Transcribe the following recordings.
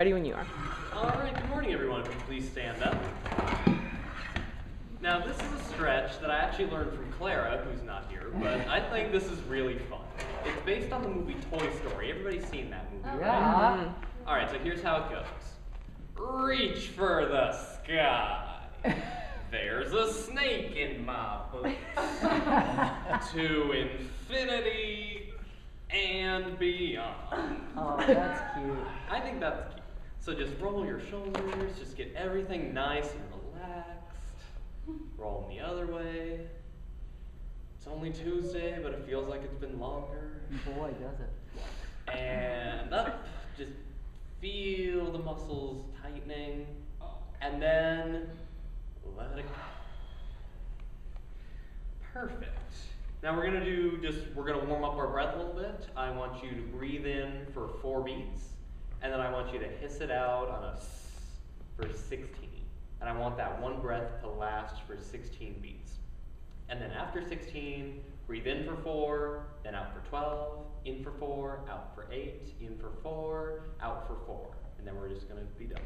Ready when you are. All right, good morning, everyone. If you please stand up. Now, this is a stretch that I actually learned from Clara, who's not here, but I think this is really fun. It's based on the movie Toy Story. Everybody's seen that movie, right? Yeah. All right, so here's how it goes. Reach for the sky. There's a snake in my boots. To infinity and beyond. Oh, that's cute. I think that's cute. So just roll your shoulders, just get everything nice and relaxed. Roll them the other way. It's only Tuesday, but it feels like it's been longer. Boy, does it. And up, just feel the muscles tightening, and then let it go. Perfect. Now we're gonna warm up our breath a little bit. I want you to breathe in for 4 beats, and then I want you to hiss it out on a s for 16. And I want that one breath to last for 16 beats. And then after 16, breathe in for 4, then out for 12, in for 4, out for 8, in for 4, out for 4. And then we're just gonna be done.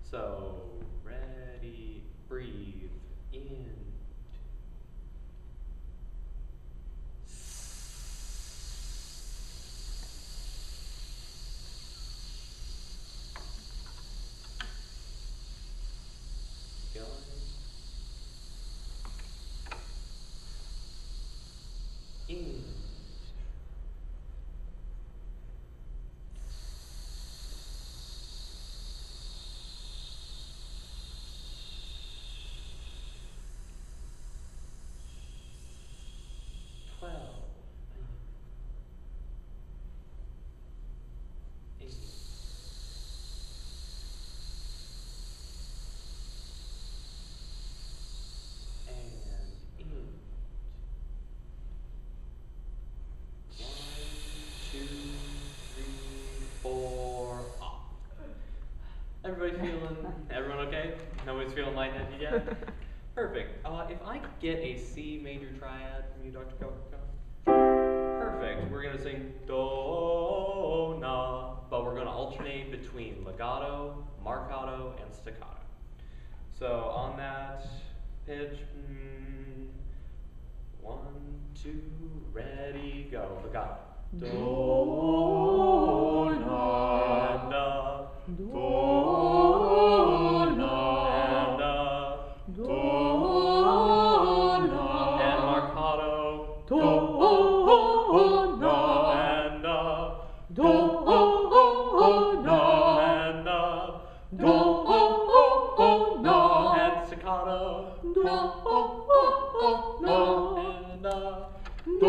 So, ready, breathe in. In. 12. 8. And in. 1, 2, 3, 4, off. Everybody everyone okay? Nobody's feeling lightheaded yet? Perfect. If I could get a C major triad from you, Dr. Coco. Perfect. We're gonna sing do, na, but we're gonna alternate between legato, marcato, and staccato. So on that pitch, 1, 2, ready, go. Legato. Do, na, do, na, do, na, and marcato. Do, na, and do, na, and do, na, and staccato. Do, na, and do,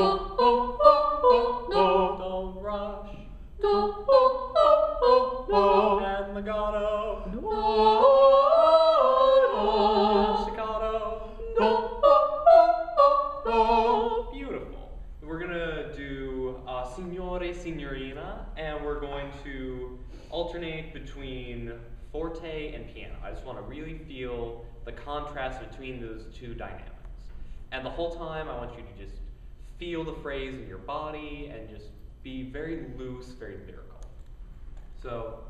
don't rush. And legato. And staccato. Beautiful. We're gonna do Signore, Signorina, and we're going to alternate between forte and piano. I just want to really feel the contrast between those two dynamics. And the whole time, I want you to just feel the phrase in your body and just be very loose, very lyrical. So,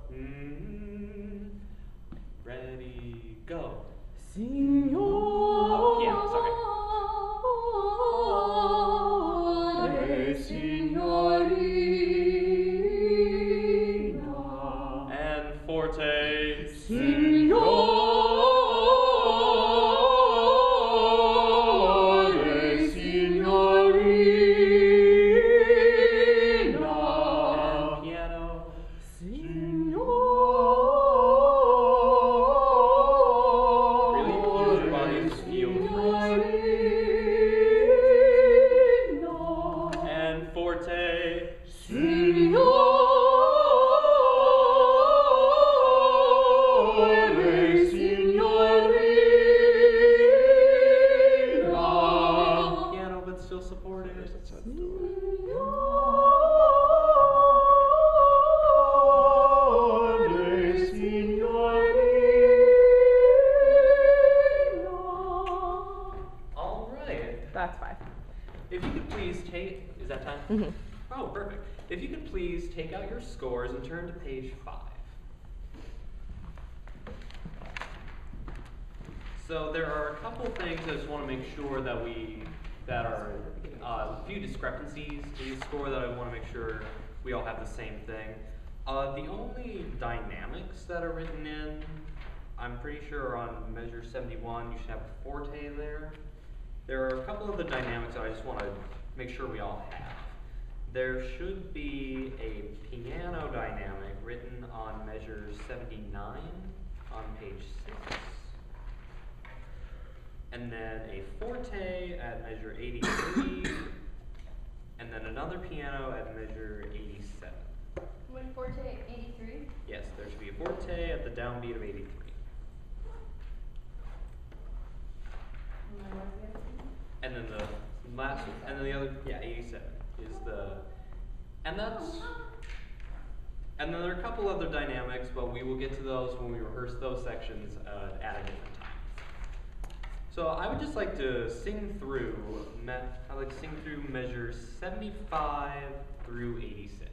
ready, go. Signore, Oh, piano, signorina, and forte. signore, signorina, And piano. Really use your body to feel the phrase. And forte. Piano, but still supported. All right. That's 5. If you could please take, is that time? Mhm. Oh, perfect. If you could please take out your scores and turn to page 5. So there are a couple things I just want to make sure that are a few discrepancies to the score that I want to make sure we all have the same thing. The only dynamics that are written in, I'm pretty sure on measure 71, you should have a forte there. There are a couple of the dynamics that I just want to make sure we all have. There should be a piano dynamic written on measure 79 on page 6. And then a forte at measure 83. And then another piano at measure 87. What, forte 83? Yes, there should be a forte at the downbeat of 83. And then the last, and then the other, yeah, 87 is the, and that's, and then there are a couple other dynamics, but we will get to those when we rehearse those sections at a different time. So I would just like to sing through, I'd like to sing through measures 75 through 86.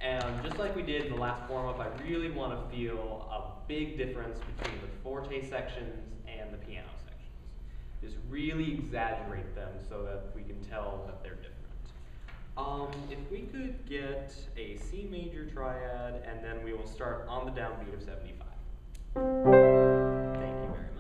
And just like we did in the last warm-up, I really want to feel a big difference between the forte sections and the piano sections. Just really exaggerate them so that we can tell that they're different. If we could get a C major triad, and then we will start on the downbeat of 75. Thank you very much.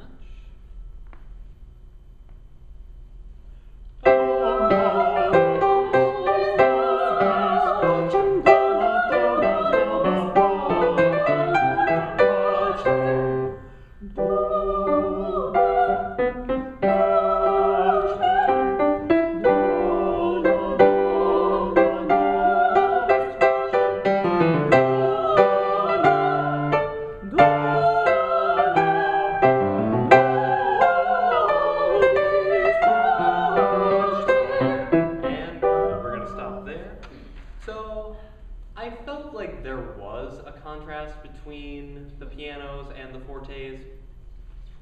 Between the pianos and the fortes,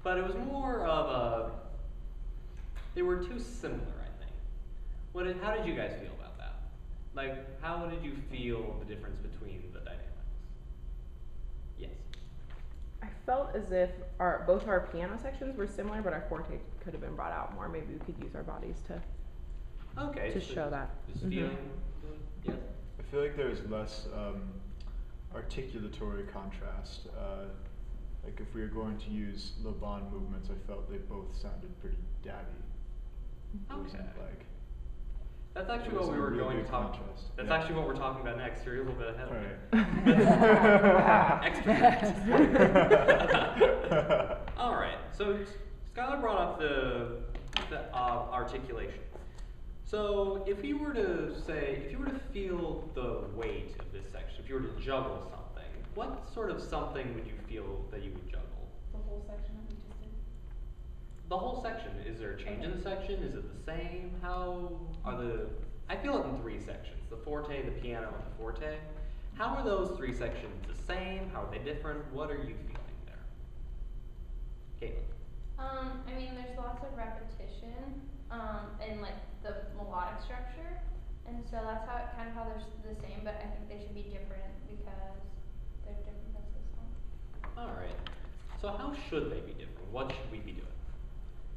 but it was more of a, they were too similar, I think. How did you guys feel about that? Like, how did you feel the difference between the dynamics? Yes. I felt as if both our piano sections were similar, but our forte could have been brought out more. Maybe we could use our bodies to show that. Just feeling, yes? I feel like there's less articulatory contrast. Like if we were going to use Le Bon movements, I felt they both sounded pretty dabby. It wasn't like, that's actually it was what we a were real going big to talk. contrast. That's Yeah. actually what we're talking about next. You're a little bit ahead of Alright. Extra. All right. So Skylar brought up the articulation. So if you were to feel the weight of this section, if you were to juggle something, what sort of something would you feel that you would juggle? The whole section that we just did. The whole section. Is there a change in the section? Is it the same? I feel it in 3 sections: the forte, the piano, and the forte. How are those 3 sections the same? How are they different? What are you feeling there? Caitlin. I mean, there's lots of repetition, in like the melodic structure, and so that's how they're the same, but I think they should be different because they're different parts of the song. All right. So how should they be different? What should we be doing?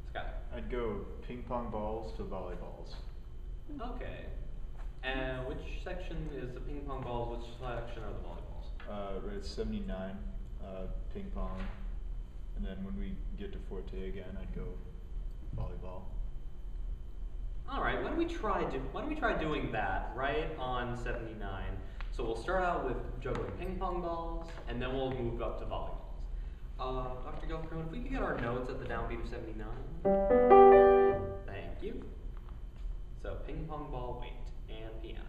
Scott. I'd go ping pong balls to volleyballs. Okay. And which section is the ping pong balls? Which section are the volleyballs? Right at 79, ping pong. And then when we get to forte again, I'd go volleyball. All right. Why don't we try doing that right on 79? So we'll start out with juggling ping pong balls, and then we'll move up to volleyballs. Dr. Gelfgren, if we could get our notes at the downbeat of 79. Thank you. So ping pong ball, weight, and piano.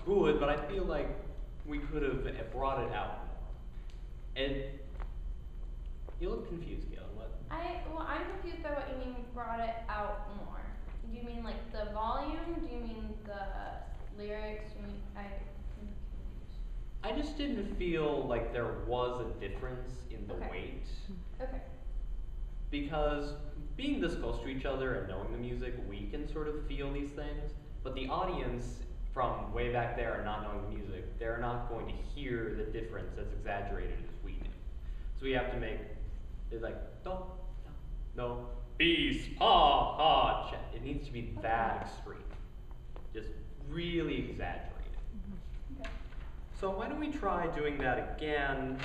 Good, but I feel like we could have brought it out more. And you look confused, Galen. What? I'm confused by what you mean we brought it out more. do you mean like the volume? Do you mean the lyrics? Do you mean I'm confused. I just didn't feel like there was a difference in the Okay. weight. Okay. Because being this close to each other and knowing the music, we can sort of feel these things. But the audience from way back there and not knowing the music, they're not going to hear the difference as exaggerated as we do. So we have to make it like do, no, beast, ha, ha, cha. It needs to be that extreme. Just really exaggerated. Okay. So why don't we try doing that again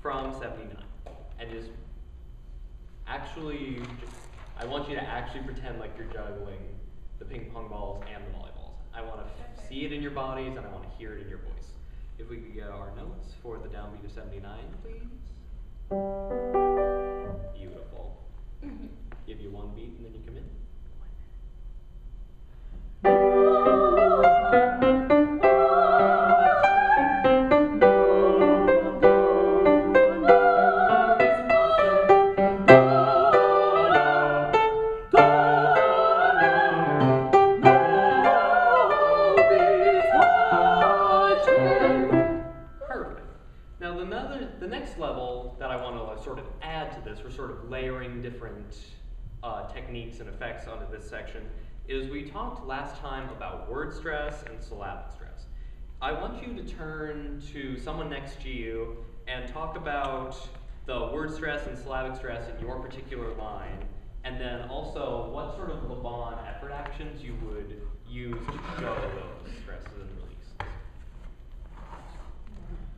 from 79 and just actually, I want you to actually pretend like you're juggling the ping pong balls and the volleyballs. I want to see it in your bodies and I want to hear it in your voice. If we could get our notes for the downbeat of 79, please. Beautiful. Give you one beat and then you come in. Perfect. Now the next level that I want to sort of add to this, we're sort of layering different techniques and effects onto this section, is we talked last time about word stress and syllabic stress. I want you to turn to someone next to you and talk about the word stress and syllabic stress in your particular line, and then also what sort of Laban effort actions you would use to show those stresses and releases.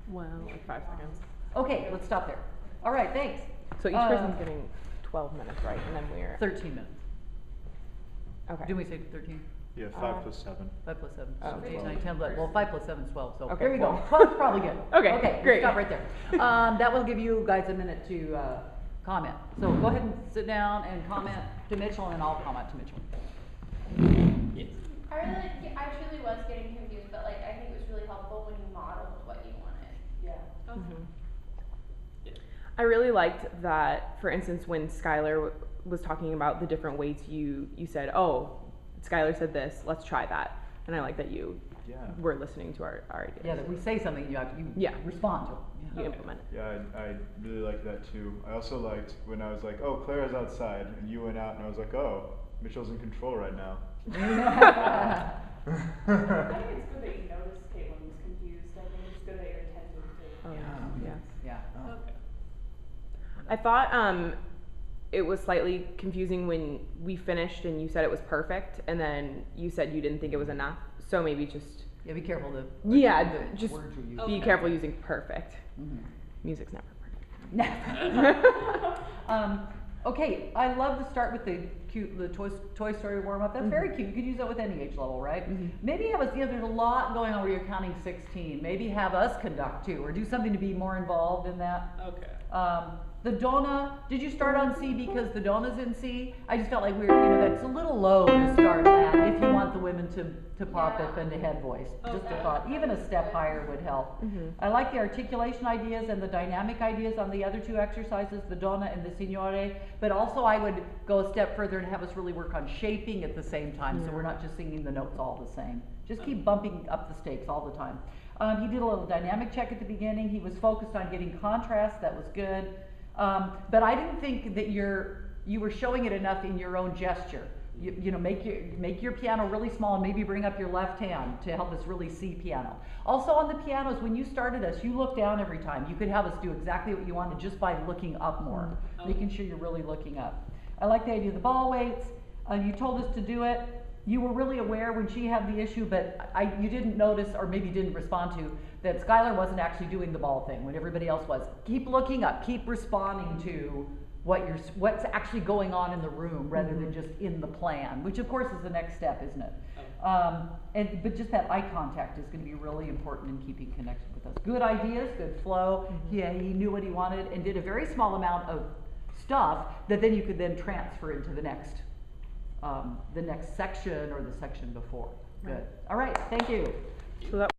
Well, like 5 seconds. Okay, let's stop there. All right, thanks. So each person's getting 12 minutes, right? And then we're 13 minutes. okay. Didn't we say 13? Yeah, 5 plus 7. 5 plus 7. Oh, So okay. 8, 9, 10, 11. Well, 5 plus 7 is 12. So Okay, there you well. go. 12 is probably good. Okay, Okay, great. stop right there. That will give you guys a minute to comment. So go ahead and sit down and comment to Mitchell, and I'll comment to Mitchell. Yes. I truly was getting confused, but like I think it was really helpful when you modeled what you wanted. Yeah. Mhm. Yeah. I really liked that, for instance, when Skylar was talking about the different weights, you said, oh, Skylar said this, let's try that. And I like that you Yeah. were listening to our ideas. Yeah, that we say something, you have to Yeah. respond to it. You Yeah. implement it. Yeah, I really liked that too. I also liked when I was like, oh, Clara's outside, and you went out, and I was like, oh, Mitchell's in control right now. I think it's good that you noticed Caitlin was confused. I think it's good that you're attentive to. Oh, Yeah. yeah. Yeah. Okay. I thought it was slightly confusing when we finished and you said it was perfect, and then you said you didn't think it was enough. So maybe just Yeah, be careful the just words you use. be Okay. careful using perfect. Mhm. Music's never perfect. Okay, I love to start with the Toy Story warm up. That's very cute. You could use that with any age level, right? Maybe have us, there's a lot going on where you're counting 16. Maybe have us conduct too, or do something to be more involved in that. Okay. The Donna, did you start on C because the Donna's in C? I just felt like we were, that's a little low to start that if you want the women to pop Yeah. up into head voice. Just a Okay. thought. Even a step higher would help. I like the articulation ideas and the dynamic ideas on the other two exercises, the Donna and the Signore, but also I would go a step further and have us really work on shaping at the same time, so we're not just singing the notes all the same. Just keep bumping up the stakes all the time. He did a little dynamic check at the beginning. He was focused on getting contrast. That was good. But I didn't think that you were showing it enough in your own gesture. Make your piano really small and maybe bring up your left hand to help us really see piano. Also on the pianos, when you started us, you looked down every time. You could have us do exactly what you wanted just by looking up more, making sure you're really looking up. I like the idea of the ball weights. You told us to do it. You were really aware when she had the issue, but you didn't notice, or maybe didn't respond to, that Skylar wasn't actually doing the ball thing when everybody else was. Keep looking up, keep responding to what's actually going on in the room rather than just in the plan, which of course is the next step, isn't it? But just that eye contact is going to be really important in keeping connected with us. Good ideas, good flow. Yeah, he knew what he wanted and did a very small amount of stuff that then you could then transfer into the next section or the section before. Good. All right, thank you. So that